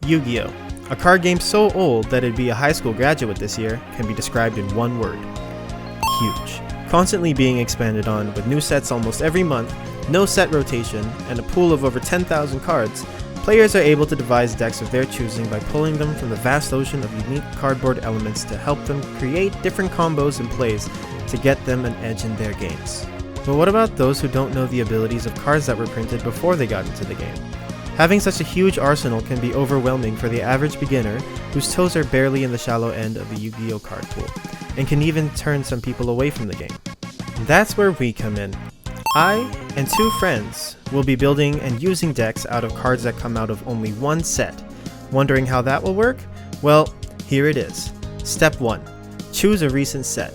Yu-Gi-Oh! A card game so old that it'd be a high school graduate this year can be described in one word. Huge. Constantly being expanded on with new sets almost every month, no set rotation, and a pool of over 10,000 cards, players are able to devise decks of their choosing by pulling them from the vast ocean of unique cardboard elements to help them create different combos and plays to get them an edge in their games. But what about those who don't know the abilities of cards that were printed before they got into the game? Having such a huge arsenal can be overwhelming for the average beginner whose toes are barely in the shallow end of the Yu-Gi-Oh card pool, and can even turn some people away from the game. That's where we come in. I and two friends will be building and using decks out of cards that come out of only one set. Wondering how that will work? Well, here it is. Step 1. Choose a recent set.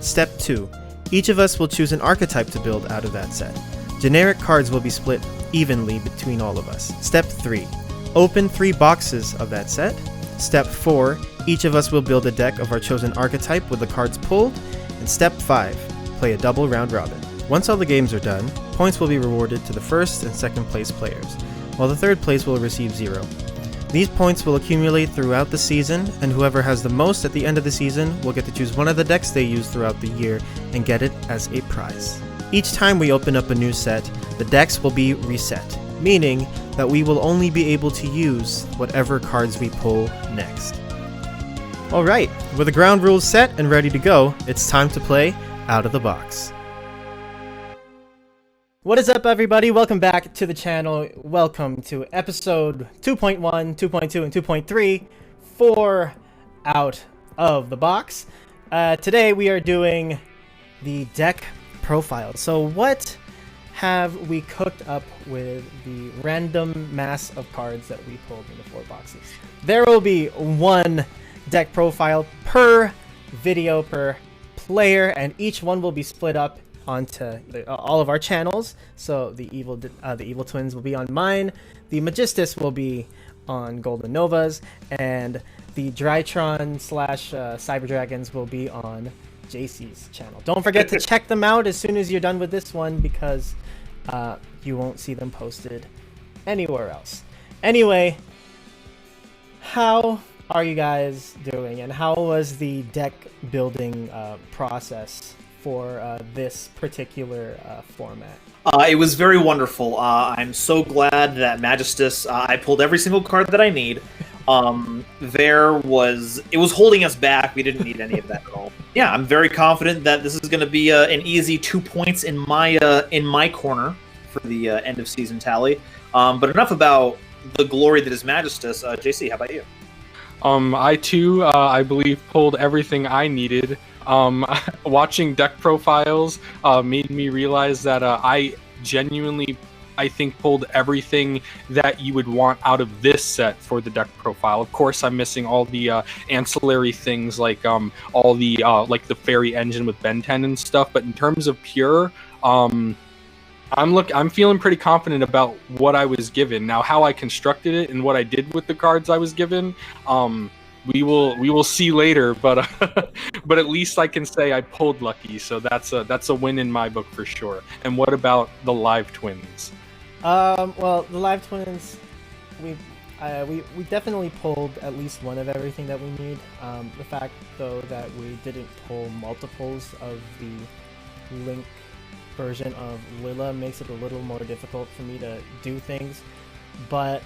Step 2. Each of us will choose an archetype to build out of that set. Generic cards will be split evenly between all of us. Step 3. Open 3 boxes of that set. Step 4. Each of us will build a deck of our chosen archetype with the cards pulled. And Step 5. Play a double round robin. Once all the games are done, points will be rewarded to the first and second place players, while the third place will receive 0. These points will accumulate throughout the season, and whoever has the most at the end of the season will get to choose one of the decks they use throughout the year and get it as a prize. Each time we open up a new set, the decks will be reset, meaning that we will only be able to use whatever cards we pull next. Alright, with the ground rules set and ready to go, it's time to play Out of the Box. What is up, everybody? Welcome back to the channel. Welcome to episode 2.1, 2.2, and 2.3 for Out of the Box. Today we are doing the deck profile. So what have we cooked up with the random mass of cards that we pulled in the 4 boxes? There will be one deck profile per video per player, and each one will be split up onto all of our channels. So the evil twins will be on mine, the Magistus will be on GoldenNova's, and the Drytron / Cyber Dragons will be on JC's channel. Don't forget to check them out as soon as you're done with this one, because you won't see them posted anywhere else. Anyway, how are you guys doing, and how was the deck building process for this particular format? It was very wonderful. I'm so glad that Magistus, I pulled every single card that I need. It was holding us back. We didn't need any of that at all. Yeah, I'm very confident that this is going to be an easy 2 points in my corner for the end of season tally. But enough about the glory that is Magistus. JC, how about you? I too, I believe, pulled everything I needed. Watching deck profiles made me realize that I genuinely, I think, pulled everything that you would want out of this set for the deck profile. Of course, I'm missing all the ancillary things like all the like the fairy engine with Ben 10 and stuff. But in terms of pure, I'm feeling pretty confident about what I was given. Now, how I constructed it and what I did with the cards I was given, we will see later. But but at least I can say I pulled lucky. So that's a win in my book for sure. And what about the live twins? Well, the live twins, we definitely pulled at least one of everything that we need. The fact though that we didn't pull multiples of the Link version of Lilla makes it a little more difficult for me to do things, but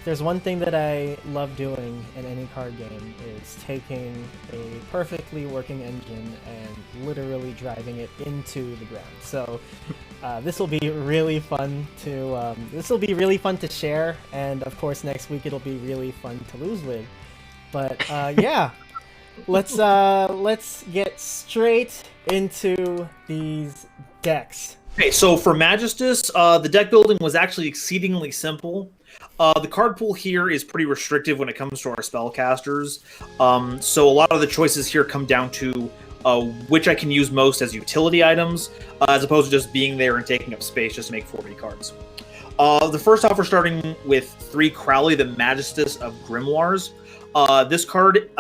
there's one thing that I love doing in any card game is taking a perfectly working engine and literally driving it into the ground. So this will be really fun to share, and of course next week it'll be really fun to lose with. But yeah, let's get straight into these decks. Okay, so for Magistus, the deck building was actually exceedingly simple. The card pool here is pretty restrictive when it comes to our spellcasters. So a lot of the choices here come down to which I can use most as utility items, as opposed to just being there and taking up space just to make 40 cards. The first off, we're starting with 3 Crowley, the Magistus of Grimoires. This card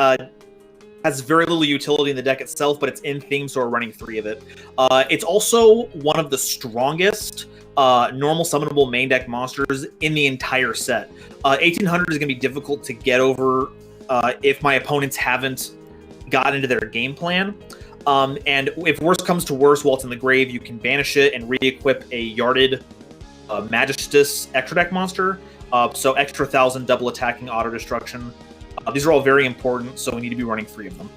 has very little utility in the deck itself, but it's in theme, so we're running 3 of it. It's also one of the strongest normal summonable main deck monsters in the entire set. 1800 is going to be difficult to get over if my opponents haven't got into their game plan. And if worse comes to worse, while it's in the grave, you can banish it and re-equip a yarded Magistus extra deck monster. So extra 1,000 double attacking auto destruction. These are all very important, so we need to be running 3 of them.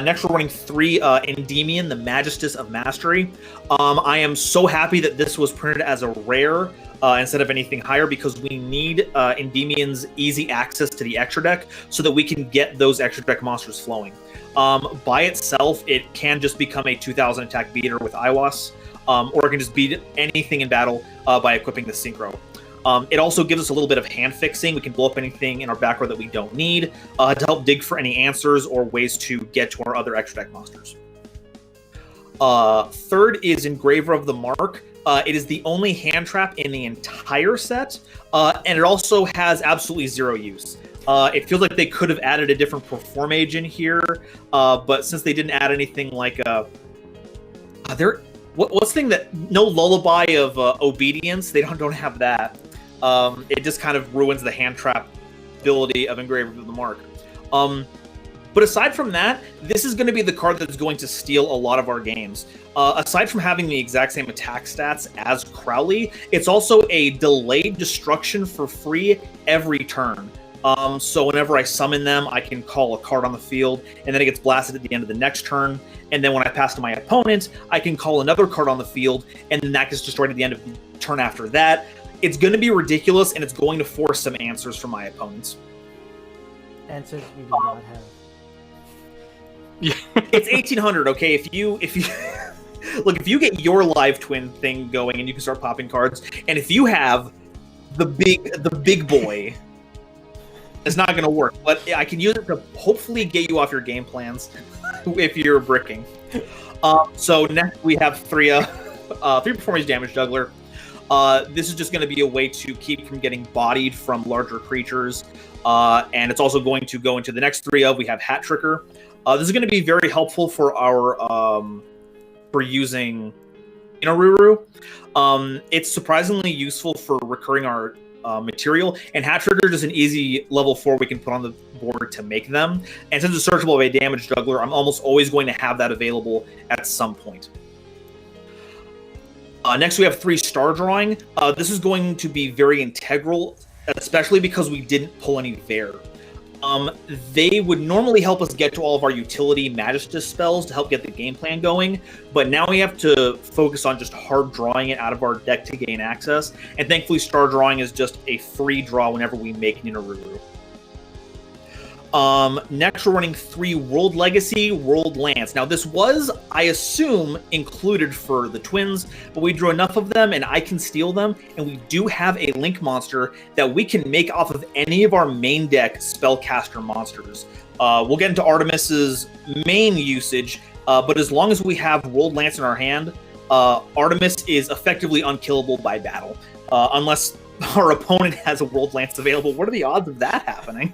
Next, we're running 3 Endymion, the Magistus of Mastery. I am so happy that this was printed as a rare instead of anything higher, because we need Endymion's easy access to the extra deck so that we can get those extra deck monsters flowing. By itself, it can just become a 2,000 attack beater with Iwas, or it can just beat anything in battle by equipping the Synchro. It also gives us a little bit of hand fixing. We can blow up anything in our back row that we don't need to help dig for any answers or ways to get to our other extra deck monsters. Third is Engraver of the Mark. It is the only hand trap in the entire set, and it also has absolutely 0 use. It feels like they could have added a different Performage in here, but since they didn't add anything like what's the thing that no Lullaby of Obedience, they don't have that. It just kind of ruins the hand trap ability of Engraver of the Mark. But aside from that, this is going to be the card that's going to steal a lot of our games. Aside from having the exact same attack stats as Crowley, it's also a delayed destruction for free every turn. So whenever I summon them, I can call a card on the field, and then it gets blasted at the end of the next turn. And then when I pass to my opponent, I can call another card on the field, and then that gets destroyed at the end of the turn after that. It's going to be ridiculous, and it's going to force some answers from my opponents. Answers we do not have. Yeah. It's 1800, okay? If you look, if you get your live twin thing going and you can start popping cards, and if you have the big boy, it's not going to work. But I can use it to hopefully get you off your game plans if you're bricking. So next we have 3 performance damage juggler. This is just going to be a way to keep from getting bodied from larger creatures, and it's also going to go into the next 3 of. We have Hat Tricker. This is going to be very helpful for our for using Inaruru. It's surprisingly useful for recurring our material, and Hat Trigger is an easy level 4 we can put on the board to make them. And since it's searchable by a damage juggler, I'm almost always going to have that available at some point. Next, we have 3 Star Drawing. This is going to be very integral, especially because we didn't pull any Vare. They would normally help us get to all of our utility Magistus spells to help get the game plan going, but now we have to focus on just hard drawing it out of our deck to gain access, and thankfully Star Drawing is just a free draw whenever we make Ninaruru. Next, we're running 3 World Legacy, World Lance. Now, this was, I assume, included for the twins, but we drew enough of them, and I can steal them, and we do have a Link monster that we can make off of any of our main deck spellcaster monsters. We'll get into Artemis's main usage, but as long as we have World Lance in our hand, Artemis is effectively unkillable by battle, unless our opponent has a World Lance available. What are the odds of that happening?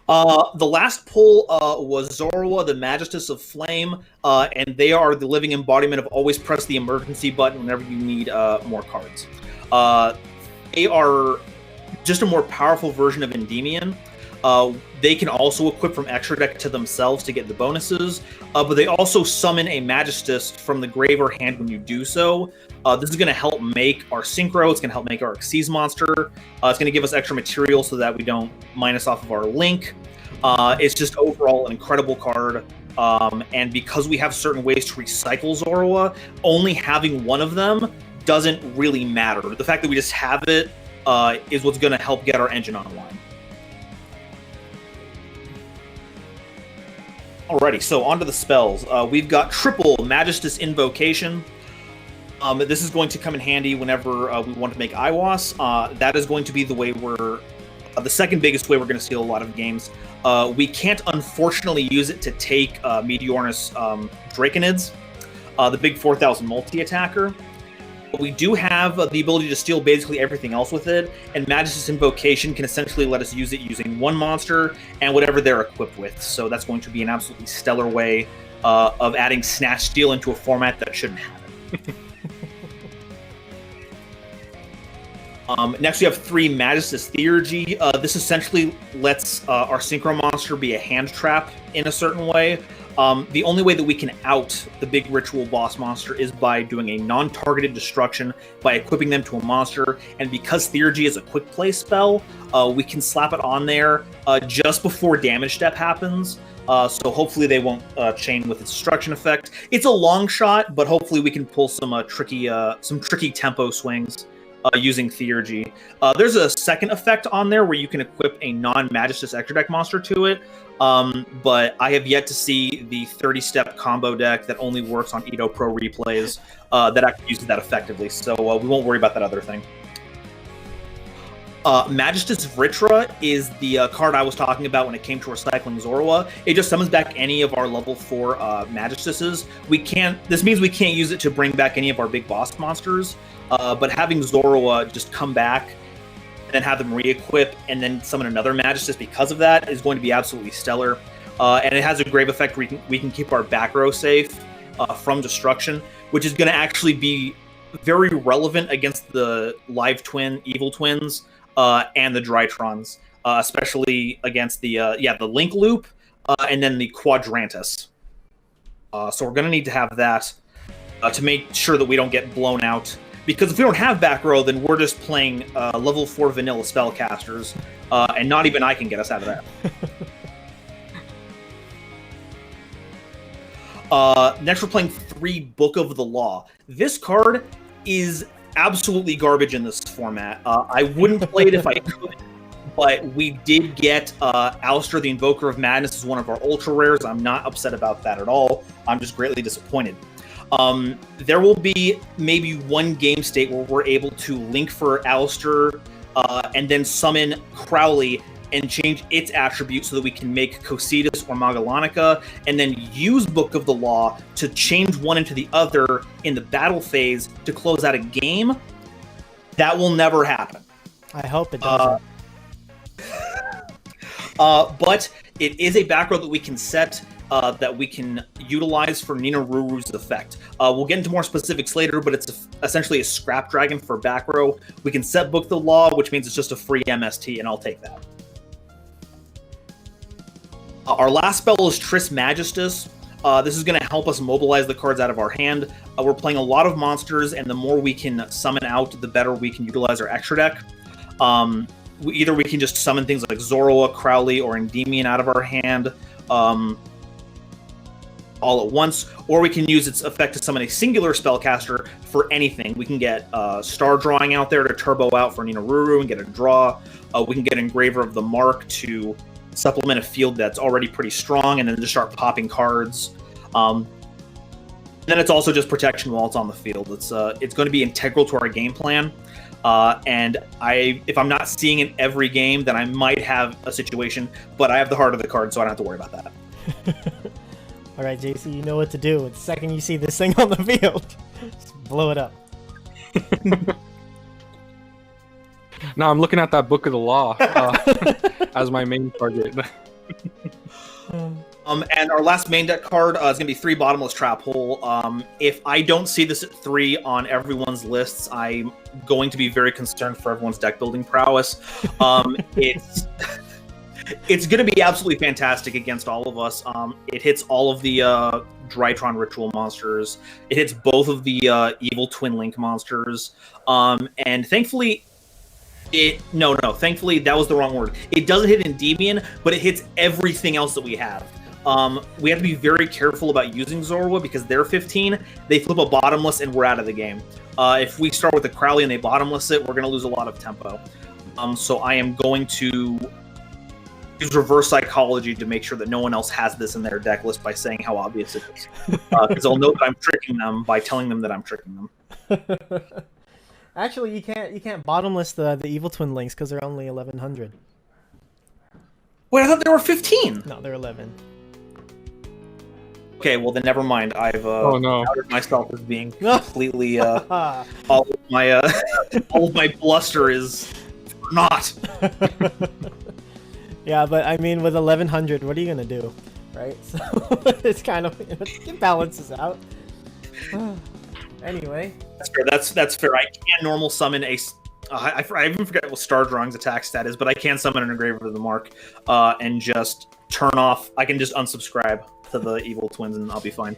The last pull was Zorua, the Magistus of Flame, and they are the living embodiment of always press the emergency button whenever you need more cards. They are just a more powerful version of Endymion. They can also equip from extra deck to themselves to get the bonuses, but they also summon a Magistus from the grave or hand when you do so. This is going to help make our Synchro, it's going to help make our Xyz monster, it's going to give us extra material so that we don't minus off of our Link. It's just overall an incredible card, and because we have certain ways to recycle Zorua, only having one of them doesn't really matter. The fact that we just have it is what's going to help get our engine online. Alrighty, so onto the spells. We've got triple Magistus Invocation. This is going to come in handy whenever we want to make Iwas. That is going to be the way we're... the second biggest way we're going to steal a lot of games. We can't, unfortunately, use it to take Meteornus Draconids, the big 4,000 multi-attacker. But we do have the ability to steal basically everything else with it, and Magistus Invocation can essentially let us use it using one monster and whatever they're equipped with. So that's going to be an absolutely stellar way of adding Snatch Steal into a format that shouldn't have it. Next, we have 3 Magistus Theurgy. This essentially lets our Synchro monster be a hand trap in a certain way. The only way that we can out the big ritual boss monster is by doing a non-targeted destruction by equipping them to a monster. And because Theurgy is a quick play spell, we can slap it on there just before damage step happens. So hopefully they won't chain with its destruction effect. It's a long shot, but hopefully we can pull some tricky tempo swings using Theurgy. There's a second effect on there where you can equip a non-Magistus extra deck monster to it, but I have yet to see the 30-step combo deck that only works on Edo Pro replays that actually uses that effectively, so we won't worry about that other thing. Magistus Vritra is the card I was talking about when it came to recycling Zorua. It just summons back any of our level 4 Magistuses. This means we can't use it to bring back any of our big boss monsters, but having Zorua just come back and then have them re-equip and then summon another Magistus because of that is going to be absolutely stellar. And it has a grave effect where we can keep our back row safe from destruction, which is going to actually be very relevant against the Live Twin, Evil Twins, and the Drytrons, especially against the Link Loop and then the Quadrantus. So we're going to need to have that to make sure that we don't get blown out. Because if we don't have back row, then we're just playing level 4 vanilla spellcasters, and not even I can get us out of that. Next, we're playing 3 Book of the Law. This card is absolutely garbage in this format. I wouldn't play it if I could, but we did get Alistair the Invoker of Madness as one of our ultra rares. I'm not upset about that at all. I'm just greatly disappointed. There will be maybe one game state where we're able to link for Alistair and then summon Crowley and change its attribute so that we can make Cositas or Magallanica, and then use Book of the Law to change one into the other in the battle phase to close out a game. That will never happen. I hope it doesn't. But it is a back row that we can set that we can utilize for Nina Ruru's effect. We'll get into more specifics later, but it's essentially a scrap dragon for back row. We can set Book of the Law, which means it's just a free MST, and I'll take that. Our last spell is Tris Magistus. This is going to help us mobilize the cards out of our hand. We're playing a lot of monsters, and the more we can summon out, the better we can utilize our extra deck. Either we can just summon things like Zorua, Crowley, or Endymion out of our hand all at once, or we can use its effect to summon a singular spellcaster for anything. We can get Star Drawing out there to turbo out for Nina Ruru and get a draw. We can get Engraver of the Mark to supplement a field that's already pretty strong, and then just start popping cards. Then it's also just protection while it's on the field. It's going to be integral to our game plan. And if I'm not seeing it every game, then I might have a situation, but I have the heart of the card, so I don't have to worry about that. All right, JC, you know what to do. The second you see this thing on the field, just blow it up. Now I'm looking at that Book of the Law as my main target. And our last main deck card is going to be 3 Bottomless Trap Hole. If I don't see this at 3 on everyone's lists, I'm going to be very concerned for everyone's deck building prowess. It's going to be absolutely fantastic against all of us. It hits all of the Drytron Ritual monsters. It hits both of the Evil Twin Link monsters. And thankfully... Thankfully, that was the wrong word. It doesn't hit Endymion, but it hits everything else that we have. We have to be very careful about using Zorua because they're 15. They flip a Bottomless and we're out of the game. If we start with the Crowley and they Bottomless it, we're going to lose a lot of tempo. So I am going to use reverse psychology to make sure that no one else has this in their deck list by saying how obvious it is. Because they'll know that I'm tricking them by telling them that I'm tricking them. Actually, you can't bottomless the Evil Twin Links because they're only 1100. Wait, I thought there were 15. No, they're 11. Okay, well then never mind. I've Oh, no. outed myself as being completely all of my all of my bluster is not. Yeah, but I mean, with 1100, what are you gonna do, right? So it's kind of it balances out. Anyway, That's fair. I can normal summon a. I even forget what Star Drawing's attack stat is, but I can summon an Engraver of the Mark, and just turn off. I can just unsubscribe to the evil twins, and I'll be fine.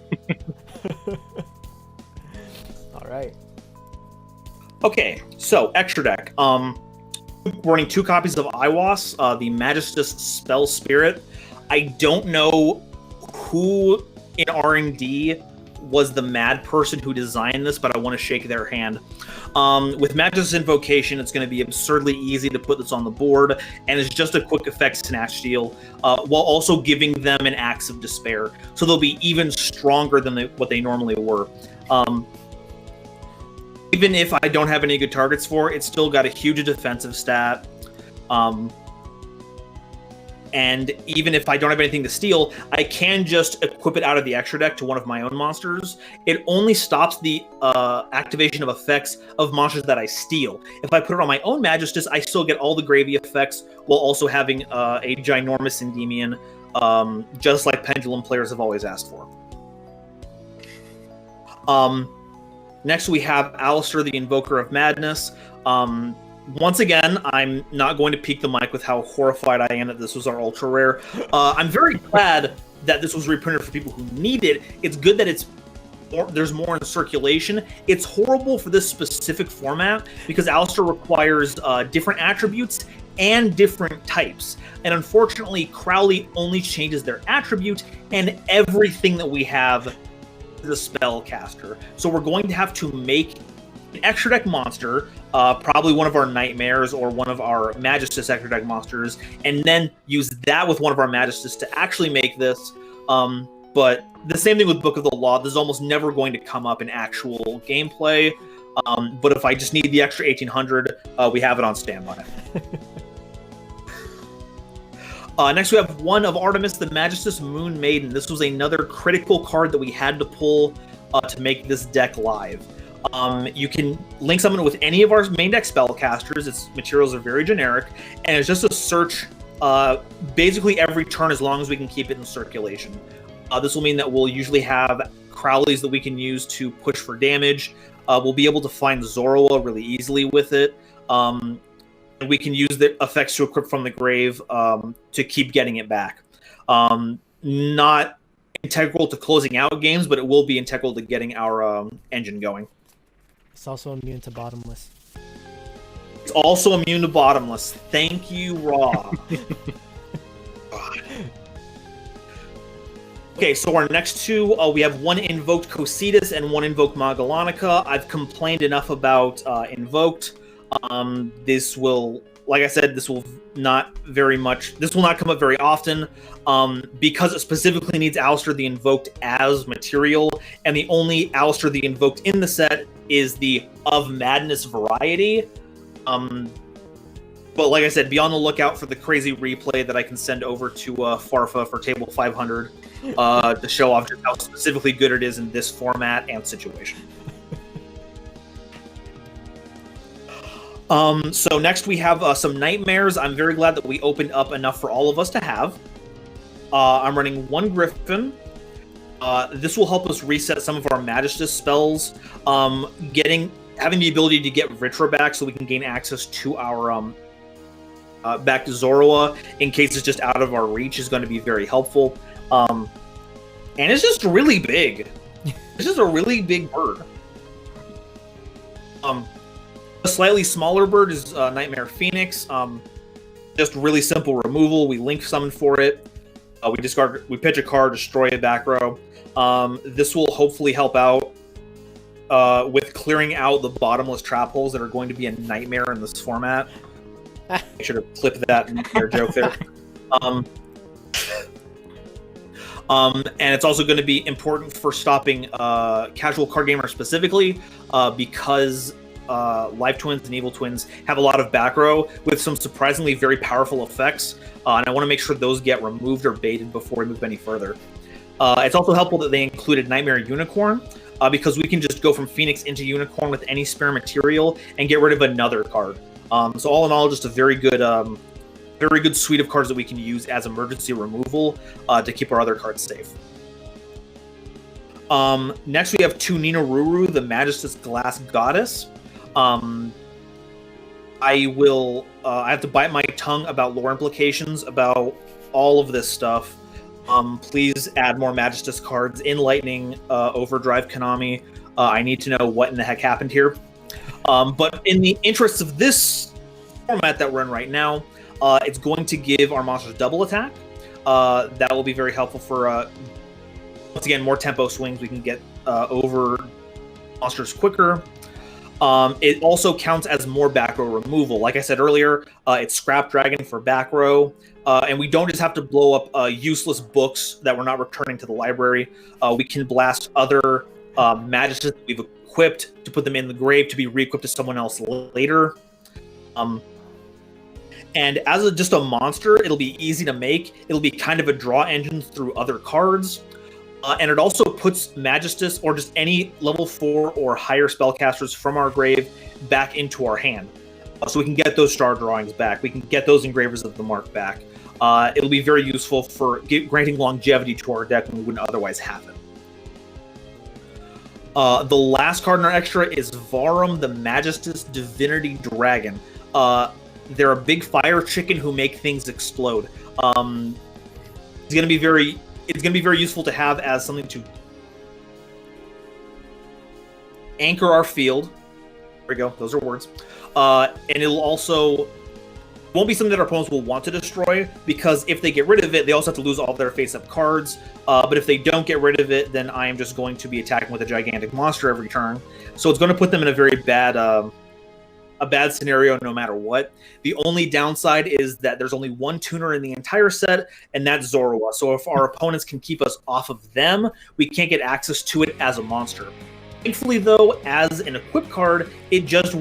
all right. Okay, so extra deck. Running 2 copies of Iwas, the Magistus Spell Spirit. I don't know who in R&D was the mad person who designed this, but I want to shake their hand. With Magistus Invocation, it's going to be absurdly easy to put this on the board, and it's just a quick effect Snatch Steal, while also giving them an Axe of Despair. So they'll be even stronger than what they normally were. Even if I don't have any good targets for it, it's still got a huge defensive stat. And even if I don't have anything to steal, I can just equip it out of the extra deck to one of my own monsters. It only stops the activation of effects of monsters that I steal. If I put it on my own Magistus, I still get all the gravy effects while also having a ginormous Endymion, just like Pendulum players have always asked for. Next, we have Alistair, the Invoker of Madness. Once again, I'm not going to peak the mic with how horrified I am that this was our ultra rare. I'm very glad that this was reprinted for people who need it. It's good that there's more in circulation. It's horrible for this specific format because Alistair requires different attributes and different types. And unfortunately, Crowley only changes their attribute, and everything that we have is a spellcaster. So we're going to have to make an extra deck monster, probably one of our Nightmares or one of our Magistus extra deck monsters, and then use that with one of our Magistus to actually make this. But the same thing with Book of the Law. This is almost never going to come up in actual gameplay. But if I just need the extra 1800, we have it on standby. Next, we have one of Artemis, the Magistus Moon Maiden. This was another critical card that we had to pull to make this deck live. You can link summon with any of our main deck spellcasters. Its materials are very generic, and it's just a search basically every turn as long as we can keep it in circulation. This will mean that we'll usually have Crowleys that we can use to push for damage. We'll be able to find Zoroa really easily with it. And we can use the effects to equip from the grave to keep getting it back. Not integral to closing out games, but it will be integral to getting our engine going. It's also immune to Bottomless. It's also immune to Bottomless. Thank you, Raw. Okay, so our next two, we have one Invoked Cositas and one Invoked Magallanica. I've complained enough about Invoked. This will, like I said, this will not come up very often, because it specifically needs Alistair the Invoked as material, and the only Alistair the Invoked in the set is the Of Madness variety. But like I said, be on the lookout for the crazy replay that I can send over to Farfa for Table 500 to show off just how specifically good it is in this format and situation. So next we have some Nightmares. I'm very glad that we opened up enough for all of us to have. I'm running one Griffin. This will help us reset some of our Magistus spells, having the ability to get Ritra back so we can gain access to our back to Zoroa in case it's just out of our reach is going to be very helpful. And it's just really big. It's just a really big bird. A slightly smaller bird is Nightmare Phoenix. Just really simple removal. We link summon for it. We pitch a card, destroy a back row. This will hopefully help out with clearing out the bottomless trap holes that are going to be a nightmare in this format. I should have clipped that in their joke there. And it's also going to be important for stopping casual card gamers specifically, because Live Twins and Evil Twins have a lot of back row with some surprisingly very powerful effects, and I want to make sure those get removed or baited before we move any further. It's also helpful that they included Nightmare Unicorn, because we can just go from Phoenix into Unicorn with any spare material and get rid of another card. So all in all, just a very good suite of cards that we can use as emergency removal to keep our other cards safe. Next, we have 2 Ninururu, the Magistus Glass Goddess. I have to bite my tongue about lore implications about all of this stuff. Please add more Magistus cards in Lightning Overdrive, Konami. I need to know what in the heck happened here. But in the interests of this format that we're in right now, it's going to give our monsters double attack. That will be very helpful for, once again, more tempo swings. We can get over monsters quicker. It also counts as more back row removal. Like I said earlier, it's Scrap Dragon for back row. And we don't just have to blow up useless books that we're not returning to the library. We can blast other Magistus that we've equipped to put them in the grave to be re-equipped to someone else later. And as just a monster, it'll be easy to make. It'll be kind of a draw engine through other cards. And it also puts Magistus, or just any level 4 or higher spellcasters from our grave, back into our hand. So we can get those star drawings back. We can get those Engravers of the Mark back. It'll be very useful for granting longevity to our deck when we wouldn't otherwise have it. The last card in our extra is Varum, the Magistus Divinity Dragon. They're a big fire chicken who make things explode. It's going to be very useful to have as something to anchor our field. There we go. Those are words. And it'll also won't be something that our opponents will want to destroy, because if they get rid of it, they also have to lose all their face-up cards. But if they don't get rid of it, then I am just going to be attacking with a gigantic monster every turn. So it's going to put them in a very bad scenario no matter what. The only downside is that there's only one tuner in the entire set, and that's Zorua. So if our opponents can keep us off of them, we can't get access to it as a monster. Thankfully, though, as an equip card, it just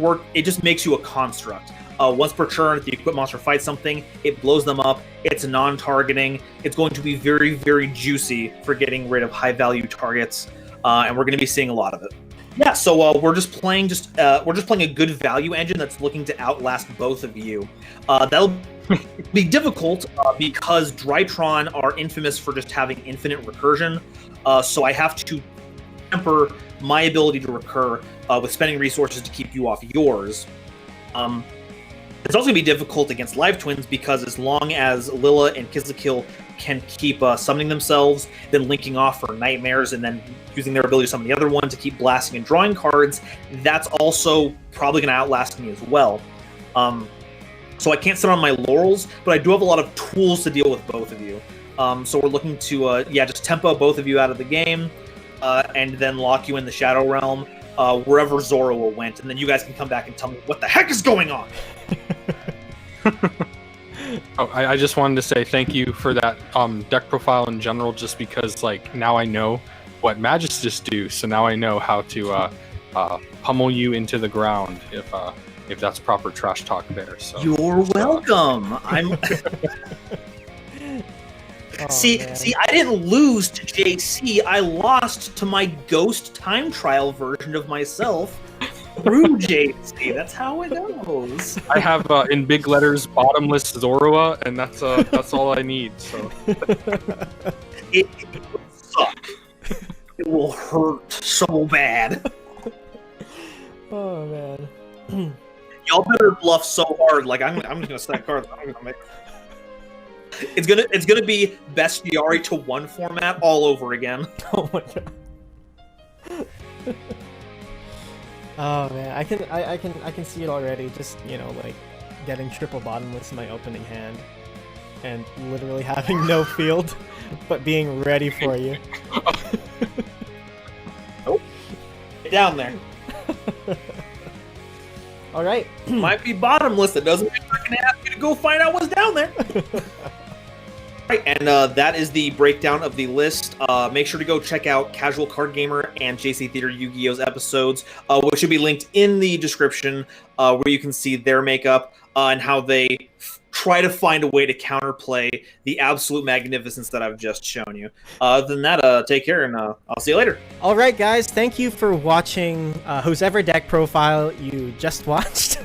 makes you a construct. Once per turn, if the equipped monster fights something, it blows them up. It's non-targeting. It's going to be very, very juicy for getting rid of high-value targets, and we're going to be seeing a lot of it. Yeah, so we're just playing a good value engine that's looking to outlast both of you. That'll be difficult because Drytron are infamous for just having infinite recursion. So I have to temper my ability to recur with spending resources to keep you off yours. It's also going to be difficult against Live Twins because as long as Lilla and Kizikil can keep summoning themselves, then linking off for nightmares, and then using their ability to summon the other one to keep blasting and drawing cards, that's also probably going to outlast me as well. So I can't sit on my laurels, but I do have a lot of tools to deal with both of you. So we're looking to, just tempo both of you out of the game, and then lock you in the Shadow Realm, wherever Zorua went, and then you guys can come back and tell me what the heck is going on! I just wanted to say thank you for that deck profile in general, just because now I know what Magistus do, so now I know how to pummel you into the ground if that's proper trash talk there. So you're welcome. I'm See, I didn't lose to JC. I lost to my ghost time trial version of myself through JC. That's how it goes. I have in big letters bottomless Zorua, and that's all I need. So it will suck. It will hurt so bad. Oh man. Y'all better bluff so hard. I'm just gonna stack cards. I'm gonna make. It's gonna be Bestiary to 1 format all over again. Oh my god. Oh man, I can see it already. Just getting triple bottomless in my opening hand, and literally having no field, but being ready for you. Nope. Get down there. All right. Might be bottomless. That doesn't mean I'm gonna ask you to go find out what's down there. Right, and that is the breakdown of the list. Make sure to go check out Casual Card Gamer and JC Theater Yu-Gi-Oh's episodes, which should be linked in the description, where you can see their makeup and how they try to find a way to counterplay the absolute magnificence that I've just shown you. Other than that, take care, and I'll see you later. All right, guys, thank you for watching whosever deck profile you just watched.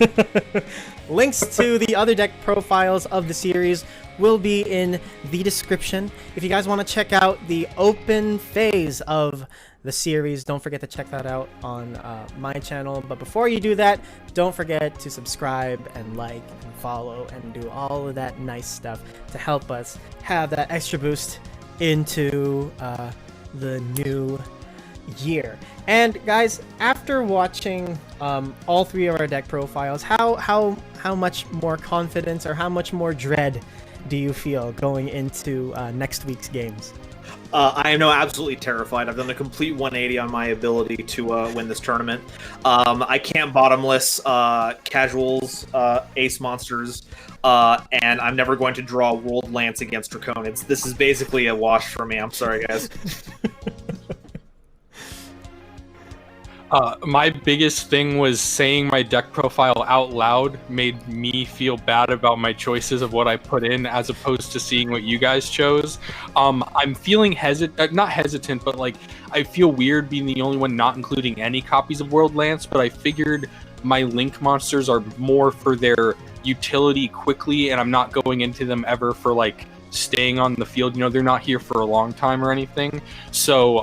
Links to the other deck profiles of the series will be in the description. If you guys want to check out the open phase of the series, don't forget to check that out on my channel. But before you do that, don't forget to subscribe and like and follow and do all of that nice stuff to help us have that extra boost into the new year. And guys, after watching all three of our deck profiles, how much more confidence or how much more dread do you feel going into next week's games? I am now absolutely terrified. I've done a complete 180 on my ability to win this tournament. I can't bottomless casuals, ace monsters, and I'm never going to draw World Lance against Draconids. This is basically a wash for me. I'm sorry, guys. My biggest thing was saying my deck profile out loud made me feel bad about my choices of what I put in, as opposed to seeing what you guys chose. I'm feeling not hesitant, but like I feel weird being the only one not including any copies of World Lance, but I figured my Link monsters are more for their utility quickly, and I'm not going into them ever for like staying on the field. You know, they're not here for a long time or anything. So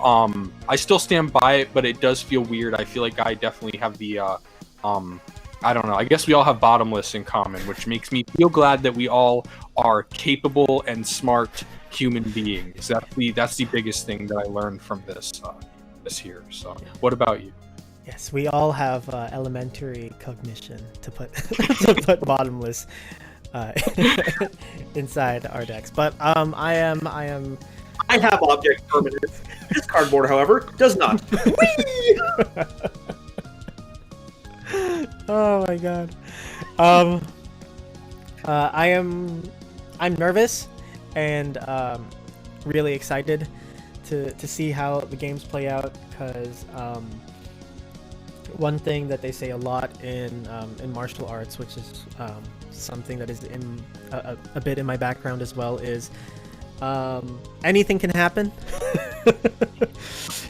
I still stand by it, but it does feel weird. I feel like I definitely have the I don't know, I guess we all have bottomless in common, which makes me feel glad that we all are capable and smart human beings. That's the biggest thing that I learned from this year. So what about you? Yes, we all have elementary cognition to put to put bottomless inside our decks. But I have object permanence. This cardboard, however, does not. Whee! Oh my god. I'm nervous and really excited to see how the games play out, because one thing that they say a lot in martial arts, which is something that is in a bit in my background as well, is anything can happen.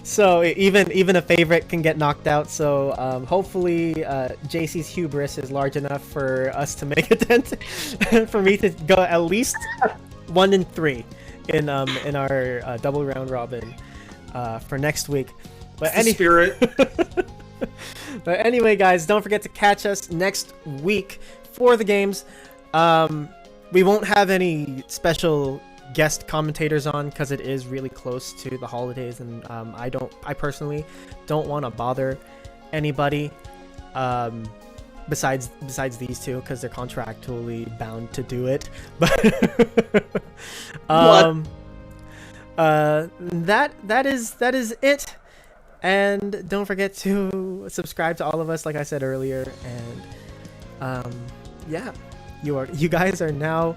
So even a favorite can get knocked out. So hopefully JC's hubris is large enough for us to make a dent, for me to go at least 1-3 in our double round robin for next week. But spirit. But anyway, guys, don't forget to catch us next week for the games. We won't have any special guest commentators on because it is really close to the holidays, and I personally don't want to bother anybody besides these two, because they're contractually bound to do it. But that is it. And don't forget to subscribe to all of us, like I said earlier. And yeah, you guys are now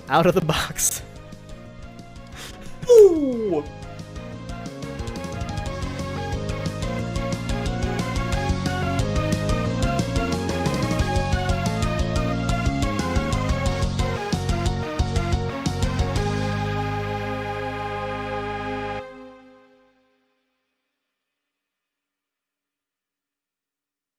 out of the box. Ooh.